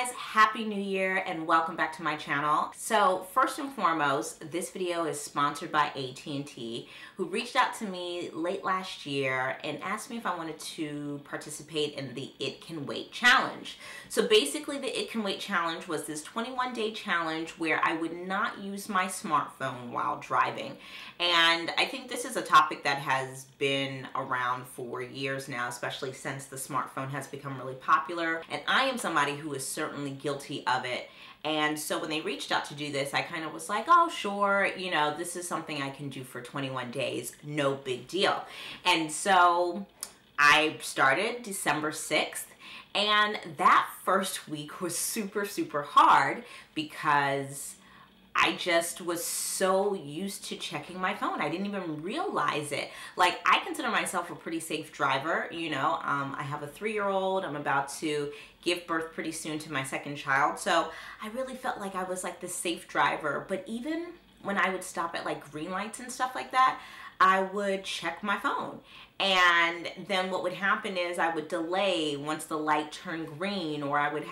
guys, happy new year and welcome back to my channel. So first and foremost, this video is sponsored by AT&T, who reached out to me late last year and asked me if I wanted to participate in the It Can Wait challenge. So basically the It Can Wait challenge was this 21-day challenge where I would not use my smartphone while driving. And I think this is a topic that has been around for years now, especially since the smartphone has become really popular. And I am somebody who is certainly guilty of it. And so when they reached out to do this, I kind of was like, oh, sure, you know, this is something I can do for 21 days, no big deal. And so I started December 6th. And that first week was super hard because I just was so used to checking my phone. I didn't even realize it. Like, I consider myself a pretty safe driver. You know, I have a 3-year-old. I'm about to give birth pretty soon to my second child. So I really felt like I was like the safe driver. But even when I would stop at like green lights and stuff like that, I would check my phone. And then what would happen is I would delay once the light turned green, or I would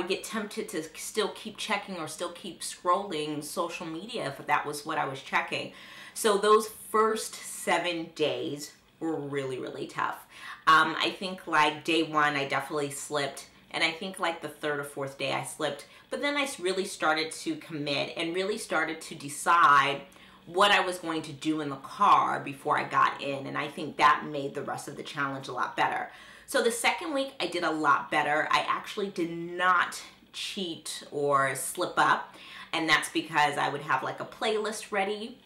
get tempted to still keep checking or still keep scrolling social media if that was what I was checking. So those first 7 days were really tough. I think like day 1, I definitely slipped. And I think like the 3rd or 4th day I slipped. But then I really started to commit and really started to decide what I was going to do in the car before I got in. And I think that made the rest of the challenge a lot better. So the second week I did a lot better. I actually did not cheat or slip up. And that's because I would have like a playlist ready.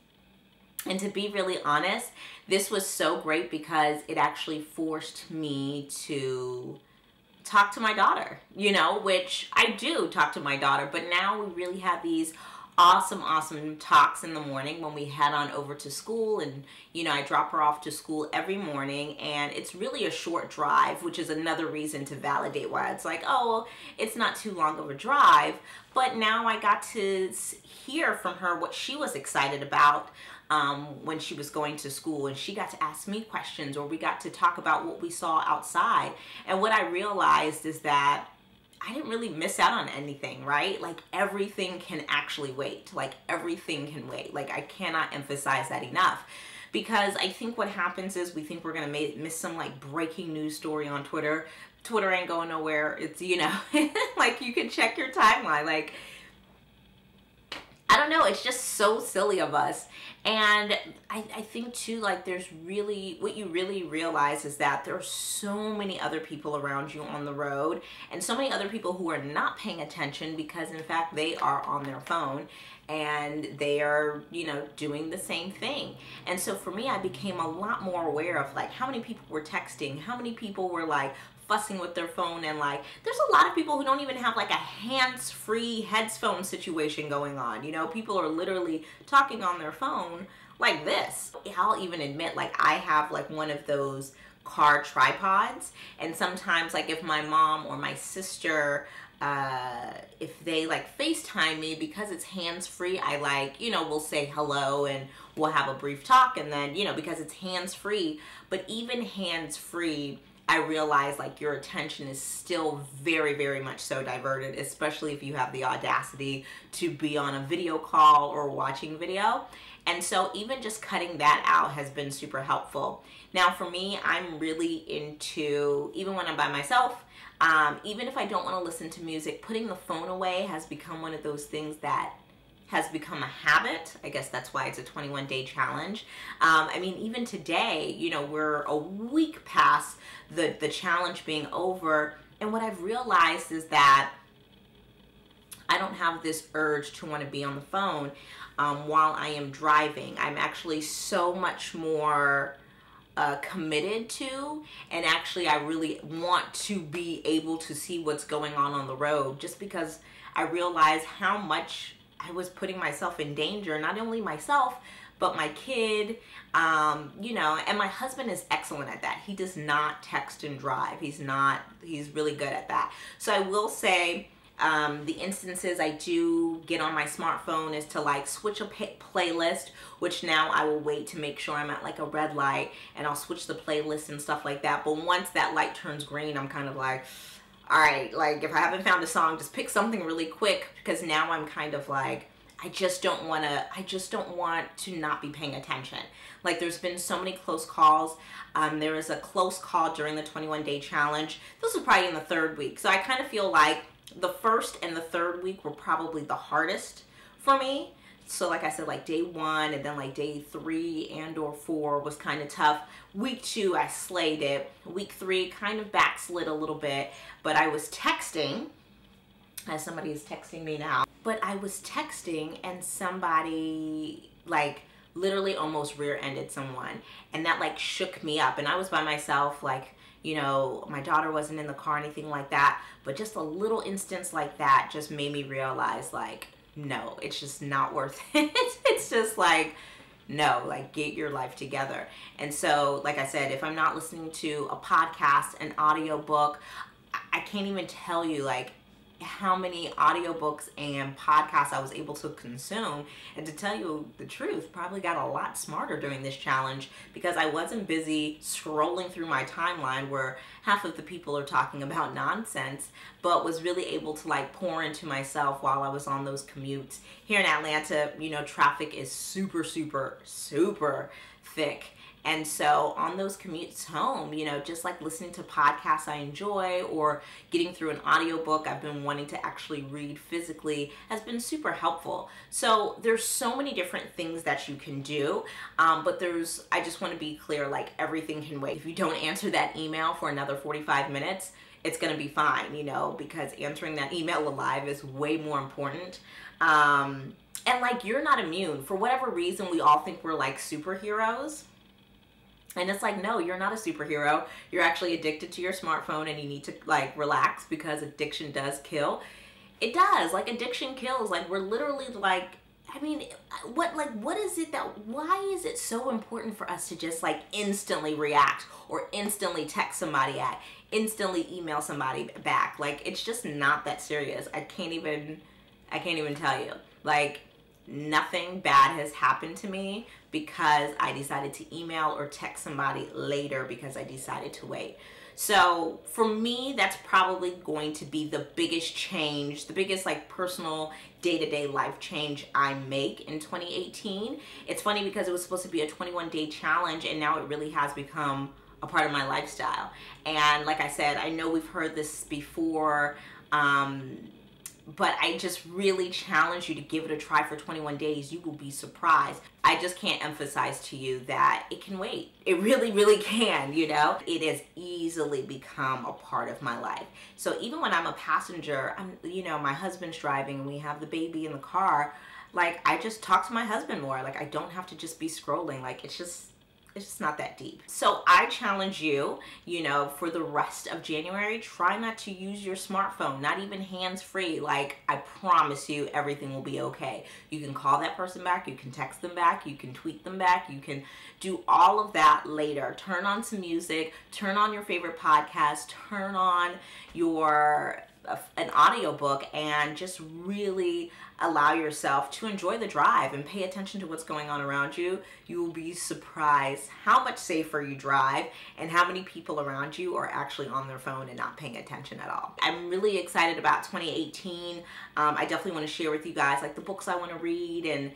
And to be really honest, this was so great because it actually forced me to talk to my daughter, you know, which I do talk to my daughter, but now we really have these awesome talks in the morning when we head on over to school. And you know, I drop her off to school every morning, and it's really a short drive, which is another reason to validate why it's like, oh, well, it's not too long of a drive. But now I got to hear from her what she was excited about when she was going to school, and she got to ask me questions, or we got to talk about what we saw outside. And what I realized is that I didn't really miss out on anything, right? Like, everything can actually wait. Like, everything can wait. Like, I cannot emphasize that enough. Because I think what happens is we think we're going to miss some, like, breaking news story on Twitter. Twitter ain't going nowhere. It's, you know, like, you can check your timeline. Like, I don't know. It's just so silly of us. And I think too, like, there's really, what you really realize is that there are so many other people around you on the road, and so many other people who are not paying attention because in fact they are on their phone and they are, you know, doing the same thing. And so for me, I became a lot more aware of like how many people were texting, how many people were like fussing with their phone, and like there's a lot of people who don't even have like a hands-free headphone situation going on. You know, people are literally talking on their phone like this. I'll even admit, like, I have like one of those car tripods, and sometimes like if my mom or my sister if they like FaceTime me, because it's hands-free, I like, you know, we'll say hello and we'll have a brief talk, and then, you know, because it's hands-free. But even hands-free, I realize like your attention is still very much so diverted, especially if you have the audacity to be on a video call or watching video. And so even just cutting that out has been super helpful. Now for me, I'm really into, even when I'm by myself, even if I don't want to listen to music, putting the phone away has become one of those things that has become a habit. I guess that's why it's a 21-day challenge. I mean, even today, you know, we're a week past the challenge being over, and what I've realized is that I don't have this urge to want to be on the phone while I am driving. I'm actually so much more committed to, and actually I really want to be able to see what's going on the road, just because I realize how much I was putting myself in danger, not only myself, but my kid, you know, and my husband is excellent at that. He does not text and drive. He's really good at that. So I will say, the instances I do get on my smartphone is to like switch a playlist, which now I will wait to make sure I'm at like a red light, and I'll switch the playlist and stuff like that. But once that light turns green, I'm kind of like, all right, like if I haven't found a song, just pick something really quick, because now I'm kind of like, I just don't want to not be paying attention. Like there's been so many close calls. There was a close call during the 21-day challenge. This was probably in the 3rd week. So I kind of feel like the 1st and the 3rd week were probably the hardest for me. So like I said, like day 1 and then like day 3 and or 4 was kind of tough. Week 2, I slayed it. Week 3 kind of backslid a little bit, but I was texting, as somebody is texting me now, but I was texting and somebody like literally almost rear-ended someone, and that like shook me up. And I was by myself, like, you know, my daughter wasn't in the car or anything like that, but just a little instance like that just made me realize like, no, it's just not worth it. It's just like, no, like get your life together. And so, like I said, if I'm not listening to a podcast, an audiobook, I can't even tell you like how many audiobooks and podcasts I was able to consume. And to tell you the truth, probably got a lot smarter during this challenge, because I wasn't busy scrolling through my timeline where half of the people are talking about nonsense, but was really able to like pour into myself while I was on those commutes. Here in Atlanta, you know, traffic is super, super, super thick. And so on those commutes home, you know, just like listening to podcasts I enjoy or getting through an audiobook I've been wanting to actually read physically has been super helpful. So there's so many different things that you can do, but I just want to be clear, like everything can wait. If you don't answer that email for another 45 minutes, it's going to be fine, you know, because answering that email alive is way more important. And like, you're not immune. For whatever reason, we all think we're like superheroes. And it's like, no, you're not a superhero. You're actually addicted to your smartphone, and you need to like relax, because addiction does kill. It does. Like addiction kills. Like we're literally like, I mean, what is it why is it so important for us to just like instantly react or instantly text somebody instantly email somebody back? Like it's just not that serious. I can't even tell you. Like nothing bad has happened to me because I decided to email or text somebody later because I decided to wait. So for me, that's probably going to be the biggest change, the biggest like personal day-to-day life change I make in 2018. It's funny because it was supposed to be a 21-day challenge, and now it really has become a part of my lifestyle. And like I said, I know we've heard this before, but I just really challenge you to give it a try for 21 days. You will be surprised. I just can't emphasize to you that it can wait. It really, really can, you know? It has easily become a part of my life. So even when I'm a passenger, you know, my husband's driving and we have the baby in the car, like I just talk to my husband more. Like I don't have to just be scrolling. Like it's just not that deep. So I challenge you, you know, for the rest of January, try not to use your smartphone, not even hands-free. Like I promise you, everything will be okay. You can call that person back, you can text them back, you can tweet them back, you can do all of that later. Turn on some music, turn on your favorite podcast, turn on an audiobook, and just really allow yourself to enjoy the drive and pay attention to what's going on around you. You will be surprised how much safer you drive and how many people around you are actually on their phone and not paying attention at all. I'm really excited about 2018. I definitely want to share with you guys like the books I want to read and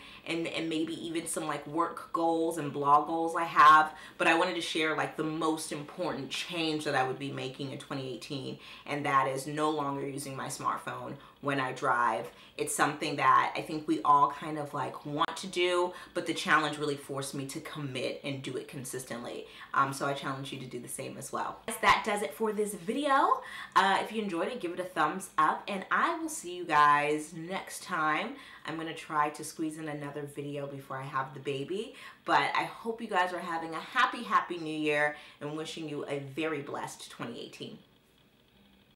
maybe even some like work goals and blog goals I have. But I wanted to share like the most important change that I would be making in 2018, and that is no longer using my smartphone when I drive. It's something that I think we all kind of like want to do, but the challenge really forced me to commit and do it consistently. So I challenge you to do the same as well. That does it for this video. If you enjoyed it, give it a thumbs up, and I will see you guys next time. I'm gonna try to squeeze in another video before I have the baby, but I hope you guys are having a happy new year and wishing you a very blessed 2018.